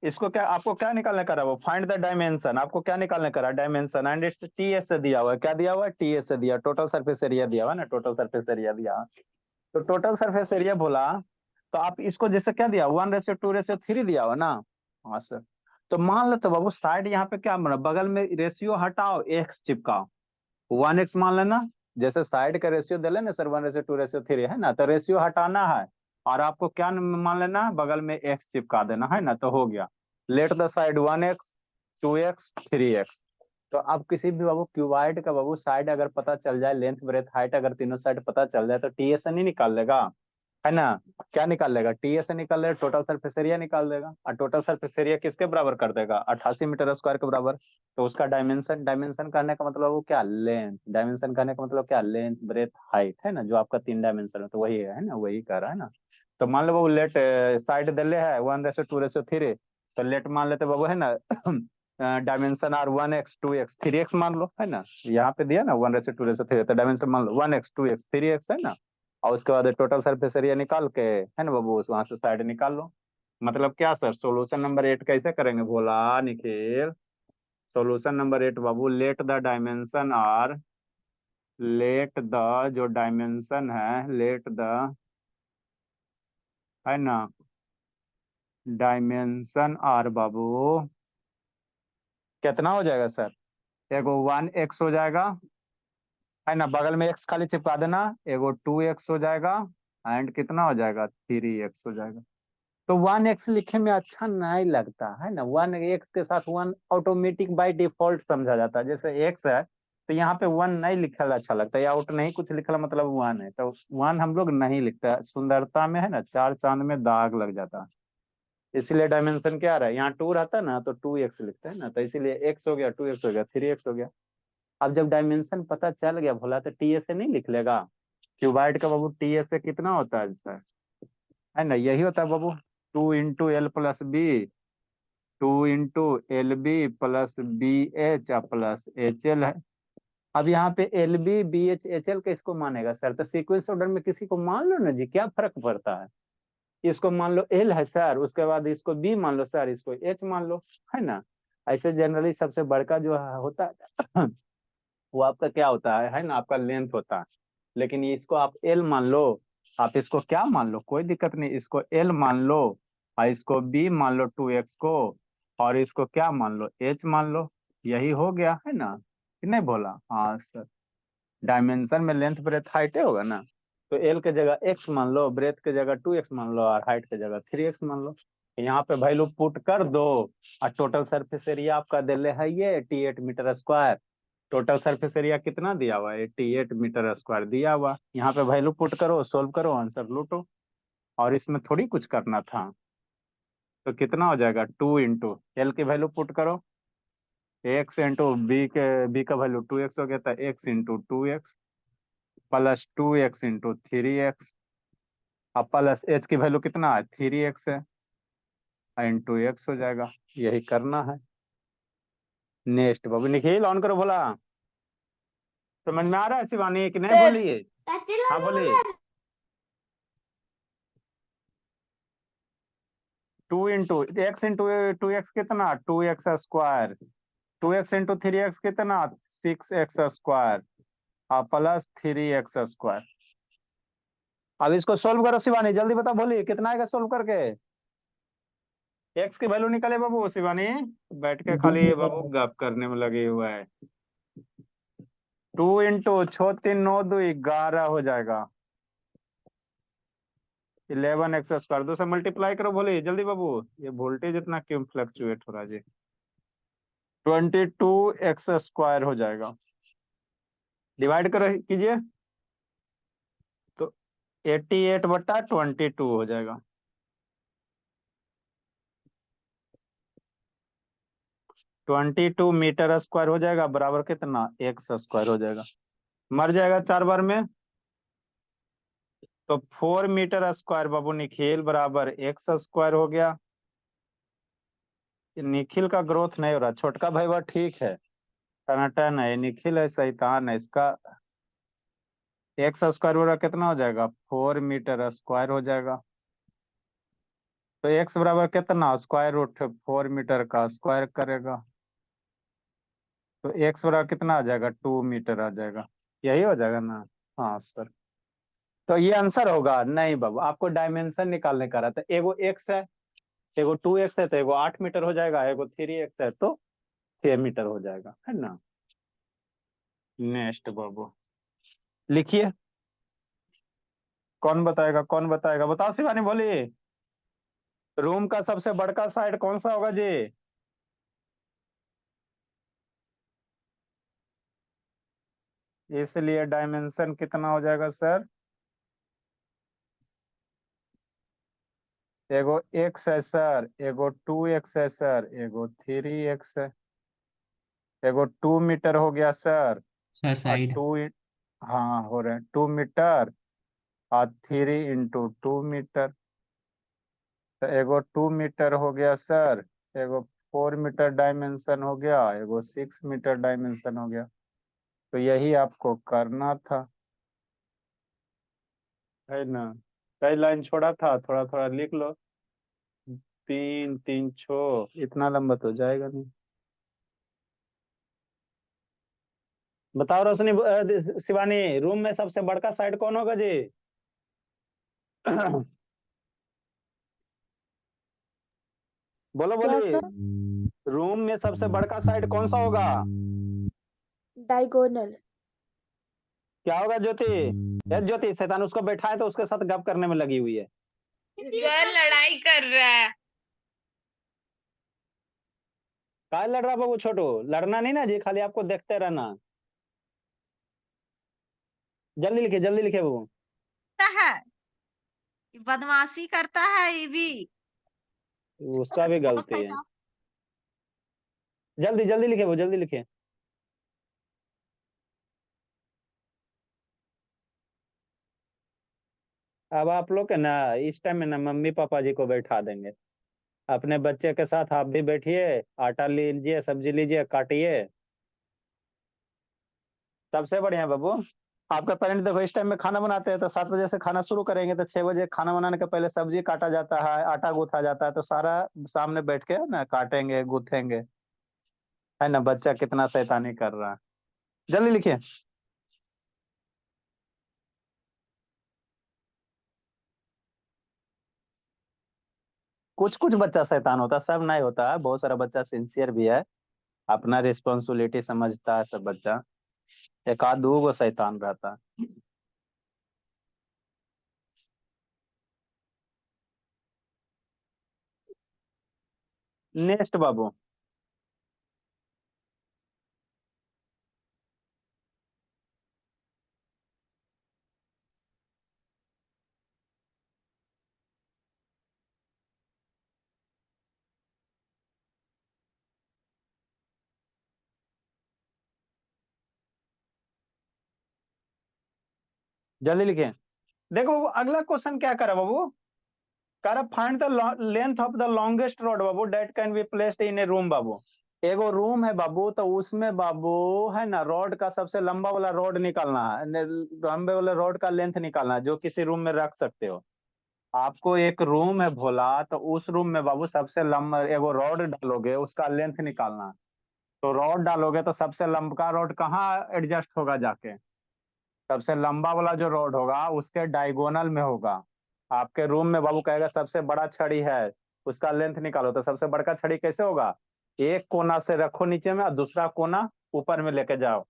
इसको क्या आपको क्या निकालने का रहा, वो फाइंड द डायमेंशन, आपको क्या निकालने का रहा डायमेंशन, एंड इट्स टीएस से दिया हुआ है। क्या दिया हुआ है? टीएस से दिया, टोटल सरफेस एरिया दिया हुआ है ना, टोटल सरफेस एरिया दिया। तो टोटल सरफेस एरिया बोला, तो आप इसको जैसे क्या दिया, 1:2:3 दिया हुआ ना। हाँ सर। तो मान लो तो बाबू साइड यहाँ पे क्या बना, बगल में रेशियो हटाओ, एक्स चिपकाओ, 1x मान लेना। जैसे साइड का रेशियो दे लेना सर 1:2:3 है ना, तो रेशियो हटाना है और आपको क्या मान लेना, बगल में x चिपका देना है ना, तो हो गया। Let the side 1x 2x 3x। तो अब किसी भी बाबू क्यूबाइड का बाबू साइड अगर पता चल जाए, लेंथ ब्रेथ हाइट अगर तीनों साइड पता चल जाए, तो टी एस नहीं निकाल लेगा, है ना? क्या निकाल लेगा? टी एस निकाल लेगा, टोटल सरफेस एरिया निकाल देगा। और टोटल सरफेस एरिया किसके बराबर कर देगा? 88 मीटर स्क्वायर के बराबर। तो उसका डायमेंशन, डायमेंशन करने का मतलब वो क्या, लेंथ, डायमेंशन करने का मतलब क्या, लेंथ ब्रेथ हाइट, है ना, जो आपका 3 डायमेंशन है, तो वही है ना, वही कर रहा है ना। तो मान लो बाबू लेट साइड दिले है 1:2:3, तो लेट मान लेते बाबू, है ना dimension are 1x 2x 3x मान लो, है ना, यहाँ पे दिया ना 1:2:3, तो डायमेंशन मान लो 1x 2x 3x, है ना। और उसके बाद टोटल सरफेस एरिया निकाल के, है ना बाबू, वहां से साइड निकाल लो। मतलब क्या सर, सोल्यूशन नंबर 8 कैसे करेंगे भोला निखिल? सोल्यूशन नंबर 8 बाबू, let the dimension are, let the जो डायमेंशन है, लेट द है ना, डायमेंशन आर बाबू कितना हो जाएगा सर? एगो 1x हो जाएगा, है ना, बगल में x खाली चिपका देना, एगो 2x हो जाएगा, एंड कितना हो जाएगा 3x हो जाएगा। तो 1x लिखे में अच्छा नहीं लगता है ना, 1x के साथ 1 ऑटोमेटिक बाय डिफॉल्ट समझा जाता है, जैसे x है तो यहाँ पे 1 नहीं लिखल अच्छा लगता है, या आउट नहीं कुछ लिखल मतलब 1 है, तो 1 हम लोग नहीं लिखता है। सुंदरता में है ना चार चांद में दाग लग जाता है, इसीलिए डायमेंशन क्या रहा है, यहाँ 2 रहता है ना तो 2x लिखते हैं ना, तो इसीलिए x हो गया, 2x हो गया, 3x हो गया। अब जब डायमेंशन पता चल गया भोला तो टी ए से नहीं लिख लेगा? क्यूबाइड का बाबू टी ए से कितना होता है सर? है ना, यही होता है बाबू, 2 × L + B, 2 × LB + BH plus HL है। अब यहाँ पे LB BH HL किसको मानेगा सर? तो सीक्वेंस ऑर्डर में किसी को मान लो ना जी, क्या फर्क पड़ता है? इसको मान लो L है सर, उसके बाद इसको B मान लो सर, इसको H मान लो, है ना। ऐसे जनरली सबसे बड़का जो होता है वो आपका क्या होता है ना, आपका लेंथ होता है। लेकिन इसको आप एल मान लो, आप इसको क्या मान लो, कोई दिक्कत नहीं, इसको एल मान लो, और इसको बी मान लो 2x को, और इसको क्या मान लो एच मान लो, यही हो गया है ना, कि नहीं बोला? हाँ सर, डायमेंशन में लेंथ ब्रेथ हाइट होगा ना, तो एल के जगह x मान लो, ब्रेथ के जगह 2x मान लो, और हाइट के जगह 3x मान लो। यहाँ पे वैल्यू पुट कर दो, और टोटल सरफेस एरिया आपका दिले है ये 88 metre square. Total surface area कितना दिया हुआ है? 88 मीटर स्क्वायर दिया हुआ। यहाँ पे वैल्यू पुट करो, सोल्व करो, आंसर लूटो, और इसमें थोड़ी कुछ करना था। तो कितना हो जाएगा 2 × L की वैल्यू पुट करो, x इंटू बी का वैल्यू 2x हो गया था, x × 2x plus 2x × 3x, अब प्लस h की वैल्यू कितना है 3x है, इंटू x हो जाएगा। यही करना है। नेक्स्ट बाबू निखिल ऑन करो बोला, समझ में आ रहा है शिवानी कि नहीं? बोलिए, हाँ बोलिए। 2 × 2x कितना 2x², 2x × 3x कितना 6x², प्लस 3x²। अब इसको सोल्व करो शिवानी, जल्दी बता, बोलिए कितना आएगा सोल्व करके? एक्स की वैल्यू निकाले बाबू शिवानी, बैठ के खाली बाबू गप करने में लगे हुआ है। 2 × 6 × 3 = 9 = 2 11 हो जाएगा, 11x²। 2 से मल्टीप्लाई करो, बोलिए जल्दी बाबू, ये वोल्टेज इतना क्यों फ्लक्चुएट हो रहा है जी? 22x² हो जाएगा, डिवाइड करो कीजिए, तो 88/22 हो जाएगा। 22 मीटर स्क्वायर हो जाएगा, बराबर कितना x² हो जाएगा, मर जाएगा 4 बार में, तो 4 मीटर स्क्वायर बाबू निखिल बराबर x² हो गया। निखिल का ग्रोथ नहीं हो रहा, छोटका भाई वह ठीक है, टनाटन है, निखिल है शैतान है, इसका x² हो रहा कितना हो जाएगा 4 मीटर स्क्वायर हो जाएगा। तो x बराबर कितना √4 मीटर का स्क्वायर करेगा, तो x बराबर कितना आ जाएगा 2 मीटर आ जाएगा, यही हो जाएगा ना? हाँ सर, तो ये आंसर होगा नहीं बाबू, आपको डायमेंशन निकालने का रहता है। एगो x है, एगो 2x है, तो एगो 8 मीटर हो जाएगा, एगो 3x है तो 6 मीटर हो जाएगा, है ना। नेक्स्ट बाबू लिखिए, कौन बताएगा, कौन बताएगा, बताओ शिवानी बोलिए। रूम का सबसे बड़का साइड कौन सा होगा जी? इसलिए डायमेंशन कितना हो जाएगा सर? एगो x है सर, एगो 2x है सर, एगो 3x है, एगो 2 मीटर हो गया सर, सर और साइड। हाँ हो रहे हैं 2 मीटर, और 3 × 2 मीटर, तो एगो 2 मीटर हो गया सर, एगो 4 मीटर डायमेंशन हो गया, एगो 6 मीटर डायमेंशन हो गया। तो यही आपको करना था, है ना। कई लाइन छोड़ा था, थोड़ा थोड़ा लिख लो, 3 3 6 इतना लंबा तो जाएगा नहीं। बताओ रोशनी, शिवानी, रूम में सबसे बड़का साइड कौन होगा जी? बोलो क्या बोलिए। सर? रूम में सबसे बड़का साइड कौन सा होगा? डायगोनल। क्या होगा ज्योति? ये ज्योति, शैतान उसको बैठा है तो उसके साथ गप करने में लगी हुई है। सर लड़ाई कर रहा है। काय लड़ रहा बाबू छोटू? लड़ना नहीं ना जी, खाली आपको देखते रहना। जल्दी लिखे बाबू। है बदमाशी करता है ये भी। उसका भी गलती है। जल्दी जल्दी लिखे वो, जल्दी लिखे। अब आप लोग है ना, इस टाइम में ना मम्मी पापा जी को बैठा देंगे। अपने बच्चे के साथ आप भी बैठिए, आटा लीजिए, सब्जी लीजिए, काटिए। सबसे बढ़िया बाबू, आपके पेरेंट देखो इस टाइम में खाना बनाते हैं तो 7 बजे से खाना शुरू करेंगे तो 6 बजे खाना बनाने के पहले सब्जी काटा जाता है, आटा गूथा जाता है, तो सारा सामने बैठ के ना काटेंगे गूथेंगे। है ना, बच्चा कितना शैतानी कर रहा है। जल्दी लिखिए। कुछ कुछ बच्चा शैतान होता है, सब नहीं होता है, बहुत सारा बच्चा सिंसियर भी है, अपना रिस्पॉन्सिबिलिटी समझता है सब बच्चा। एक आध दो गो शैतान रहता है। नेक्स्ट बाबू। जल्दी लिखिए। देखो वो अगला क्वेश्चन क्या करा बाबू? करा find the length of the longest rod बाबू that can be placed in a room बाबू। एगो रूम है बाबू, तो उसमें बाबू है ना रॉड का सबसे लंबा वाला रॉड निकालना है, लंबे वाले रॉड का लेंथ निकालना है जो किसी रूम में रख सकते हो। आपको एक रूम है भोला, तो उस रूम में बाबू सबसे लंबा एगो रॉड डालोगे, उसका लेंथ निकालना है। तो रॉड डालोगे तो सबसे लंबा रॉड कहाँ एडजस्ट होगा जाके? सबसे लंबा वाला जो रॉड होगा उसके डायगोनल में होगा। आपके रूम में बाबू कहेगा सबसे बड़ा छड़ी है, उसका लेंथ निकालो, तो सबसे बड़का छड़ी कैसे होगा? एक कोना से रखो नीचे में और दूसरा कोना ऊपर में लेके जाओ।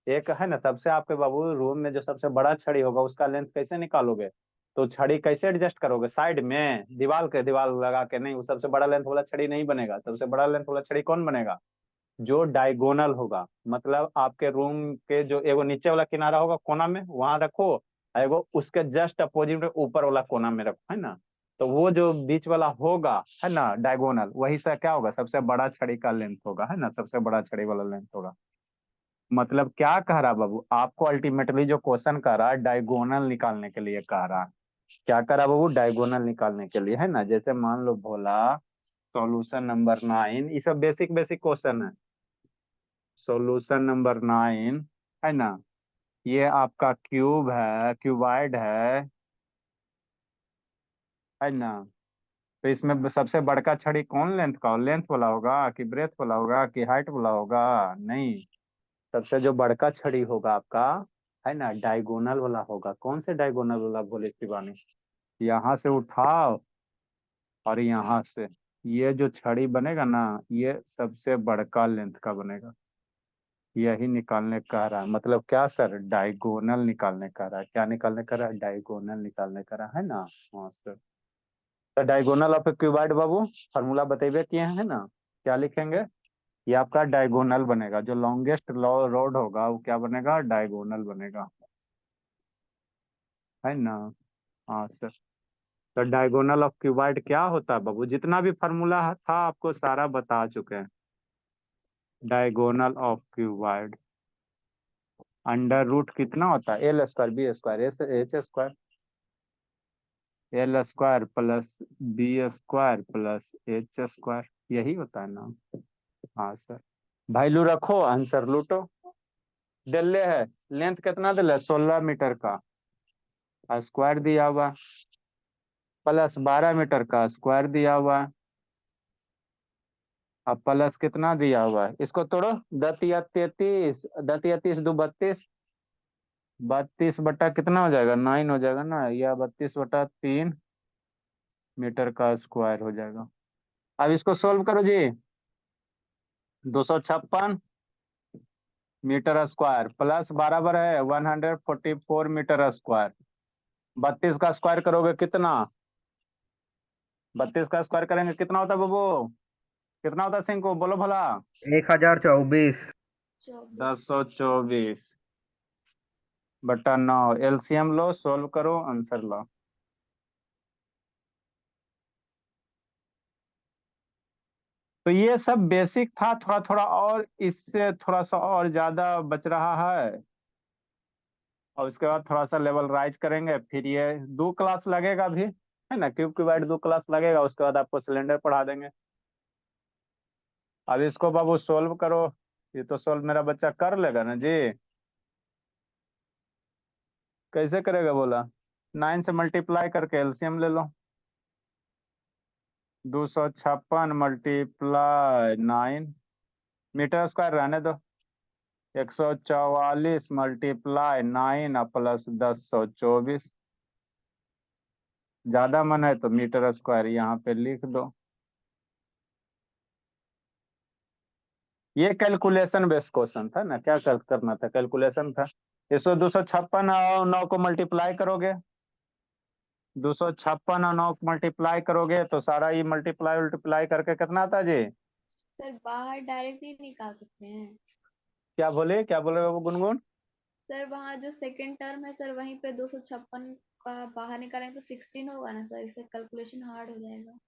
एक है ना, सबसे आपके बाबू रूम में जो सबसे बड़ा छड़ी होगा उसका लेंथ कैसे निकालोगे? तो छड़ी कैसे एडजस्ट करोगे? साइड में दीवार लगा के नहीं, वो सबसे बड़ा लेंथ वाला छड़ी नहीं बनेगा। सबसे बड़ा लेंथ वाला छड़ी कौन बनेगा? जो डायगोनल होगा, मतलब आपके रूम के जो एगो नीचे वाला किनारा होगा कोना में वहां रखो, और एगो उसके जस्ट अपोजिट ऊपर वाला कोना में रखो, है ना। तो वो जो बीच वाला होगा है ना डायगोनल, वही से क्या होगा? सबसे बड़ा छड़ी का लेंथ होगा, है ना, सबसे बड़ा छड़ी वाला लेंथ होगा। मतलब क्या कह रहा बाबू आपको? अल्टीमेटली जो क्वेश्चन कह रहा है डायगोनल निकालने के लिए कह रहा है। क्या कह रहा बाबू? डायगोनल निकालने के लिए, है ना। जैसे मान लो भोला, सॉल्यूशन नंबर 9, ये सब बेसिक बेसिक क्वेश्चन है। सॉल्यूशन नंबर 9, है ना, ये आपका क्यूब है, क्यूबाइड है ना। तो इसमें सबसे बड़का छड़ी कौन लेंथ का? लेंथ वाला होगा कि ब्रेथ वाला होगा कि हाइट वाला होगा? नहीं, सबसे जो बड़का छड़ी होगा आपका, है ना, डायगोनल वाला होगा। कौन से डायगोनल वाला बोले शिवानी? यहाँ से उठाओ और यहाँ से, ये जो छड़ी बनेगा ना, ये सबसे बड़का लेंथ का बनेगा। यही निकालने कह रहा है। मतलब क्या सर? डायगोनल निकालने कह रहा है। क्या निकालने कह रहा है? डायगोनल निकालने कह रहा है ना। हाँ सर। तो डायगोनल ऑफ ए क्यूबाइड बाबू फार्मूला बतेबे किए हैं ना। क्या लिखेंगे? ये आपका डायगोनल बनेगा, जो लॉन्गेस्ट रोड होगा वो क्या बनेगा? डायगोनल बनेगा, है ना। हाँ सर। तो डायगोनल ऑफ क्यूबाइड क्या होता है बाबू? जितना भी फार्मूला था आपको सारा बता चुके हैं। Diagonal of cuboid under root कितना होता है? L square B square H square, L square plus B square plus H square, यही होता है ना। हाँ सर। वैल्यू रखो, आंसर लूटो। दिल्ले है लेंथ कितना दिल्ले? 16 मीटर का स्क्वायर दिया हुआ, प्लस 12 मीटर का स्क्वायर दिया हुआ, अब प्लस कितना दिया हुआ है? इसको तोड़ो, 10 या 33, 10 या 30 2 32, 32 बटा कितना हो जाएगा? 9 हो जाएगा ना, या 32 बटा 3 मीटर का स्क्वायर हो जाएगा। अब इसको सोल्व करो जी। 256 मीटर स्क्वायर प्लस बराबर है 144 मीटर स्क्वायर। 32 का स्क्वायर करोगे कितना? 32 का स्क्वायर करेंगे कितना होता है बाबू? कितना होता है सिंह बोलो भला? 1024। 1024 बटा 9। एलसीएम लो, सोल्व करो, आंसर लो। तो ये सब बेसिक था, थोड़ा थोड़ा और इससे थोड़ा सा और ज्यादा बच रहा है। और उसके बाद थोड़ा सा लेवल राइज करेंगे, फिर ये 2 क्लास लगेगा भी, है ना, क्यूब क्यूबाइड 2 क्लास लगेगा, उसके बाद आपको सिलेंडर पढ़ा देंगे। अब इसको बाबू सोल्व करो। ये तो सोल्व मेरा बच्चा कर लेगा ना जी? कैसे करेगा बोला? 9 से मल्टीप्लाई करके एलसीएम ले लो। 256 मल्टीप्लाई 9 मीटर स्क्वायर रहने दो। 144 मल्टीप्लाई 9 प्लस 1024। ज्यादा मन है तो मीटर स्क्वायर यहाँ पे लिख दो। ये कैलकुलेशन बेस्ड क्वेश्चन था ना, क्या करना था, कैलकुलेशन था। इसको 256 और 9 को मल्टीप्लाई करोगे, 256 और 9 को मल्टीप्लाई करोगे तो सारा ये मल्टीप्लाई मल्टीप्लाई करके कितना आता जी? सर बाहर डायरेक्ट नहीं निकाल सकते हैं? क्या बोले बाबू गुनगुन? सर वहाँ जो सेकंड टर्म है सर, वहीं पे 256 का बाहर निकालेंगे तो 16 होगा ना सर, इससे कैलकुलेशन हार्ड हो जाएगा।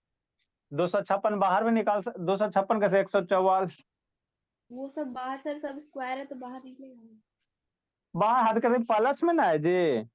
256 बाहर में निकाल 256 कैसे? 144 वो सब बाहर सर, सब स्क्वायर है तो बाहर निकलेगा। बाहर हाथ करके प्लस में ना है जी।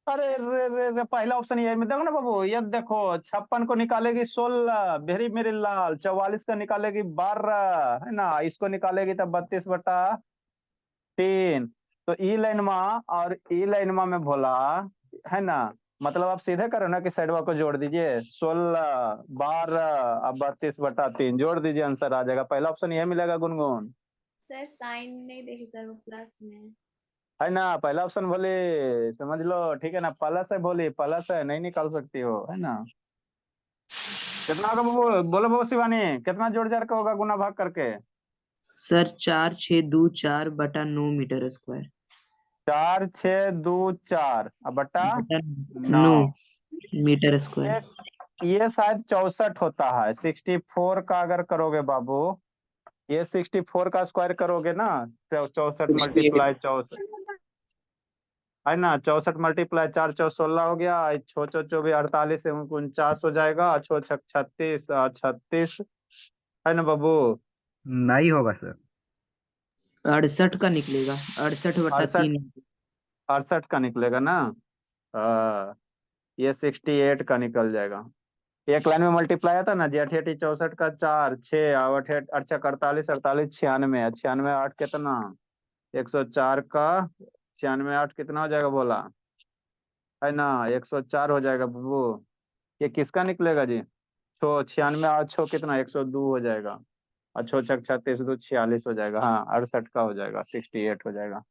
अरे रे रे रे, पहला ऑप्शन ये में देखो ना बाबू, ये देखो 56 को निकालेगी 16, बेरी मेरी लाल 44 का निकालेगी 12, है ना, इसको निकालेगी तब 32/3। तो ई लाइन में और ई लाइन में भोला, है ना, मतलब आप सीधे करो ना कि साइडवा को जोड़ दीजिए, 16 12 अब 32/3 जोड़ दीजिए, आंसर आ जाएगा। पहला ऑप्शन यह मिलेगा गुनगुन, सर साइन नहीं देखे सर, वो प्लस में है। है ना। पहला ऑप्शन बोले समझ लो, ठीक है ना, प्लस है, बोली प्लस है, नहीं निकाल सकती हो, है ना। कितना होगा बाबू? बोलो बाबू शिवानी, कितना जोड़ जाड़ का होगा गुना भाग करके? सर 4624/9 मीटर स्क्वायर 4624 अब बट्टा बटा 9। 9 मीटर स्क्वायर। ये शायद 64 होता है। 64 का अगर करोगे बाबू, ये 64 का स्क्वायर करोगे ना, 64 मल्टीप्लाई 64, है ना, 64 मल्टीप्लाई 4 4 16 हो गया, 6 6 24 48 49 हो जाएगा, 6 6 36 36, है ना बाबू? नहीं होगा सर। 68 का निकलेगा, 68/3। 68 का निकलेगा ना। ये 68 का निकल जाएगा। एक लाइन में मल्टीप्लाई आता ना जी, 88 64 का 4 6 और 88 अच्छा 48 48 96 96 8 कितना? 104 का 96 8 कितना हो जाएगा बोला, है ना, 104 हो जाएगा बाबू। ये किसका निकलेगा जी? छो 96 8 छो कितना? 102 हो जाएगा। और 6 6 36 2 46 हो जाएगा। हाँ 68 का हो जाएगा, 68 हो जाएगा,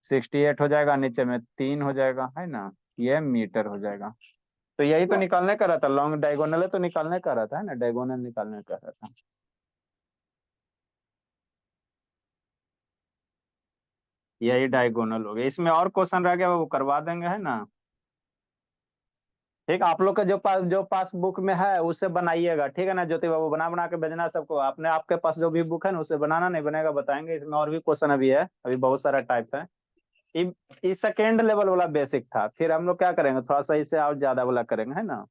68 हो जाएगा, नीचे में 3 हो जाएगा, है ना, ये मीटर हो जाएगा। तो यही तो निकालने का रहा था, लॉन्ग डायगोनल है तो निकालने का रहा था, है ना, डायगोनल निकालने का रहा था। यही डायगोनल हो गया। इसमें और क्वेश्चन रह गया वो करवा देंगे, है ना। ठीक, आप लोग का जो पास बुक में है उससे बनाइएगा, ठीक है ना ज्योति बाबू, बना बना के भेजना सबको। आपने आपके पास जो भी बुक है ना उससे बनाना, नहीं बनेगा बताएंगे। इसमें और भी क्वेश्चन अभी है, अभी बहुत सारा टाइप है। ये सेकेंड लेवल वाला बेसिक था, फिर हम लोग क्या करेंगे, थोड़ा सा इससे और ज्यादा वाला करेंगे, है ना।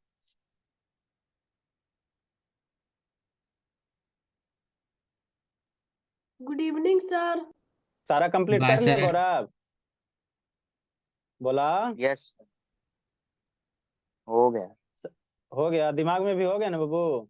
Good evening sir. सारा कंप्लीट कर लिया गौरव? बोला यस हो गया। हो गया, दिमाग में भी हो गया ना बाबू?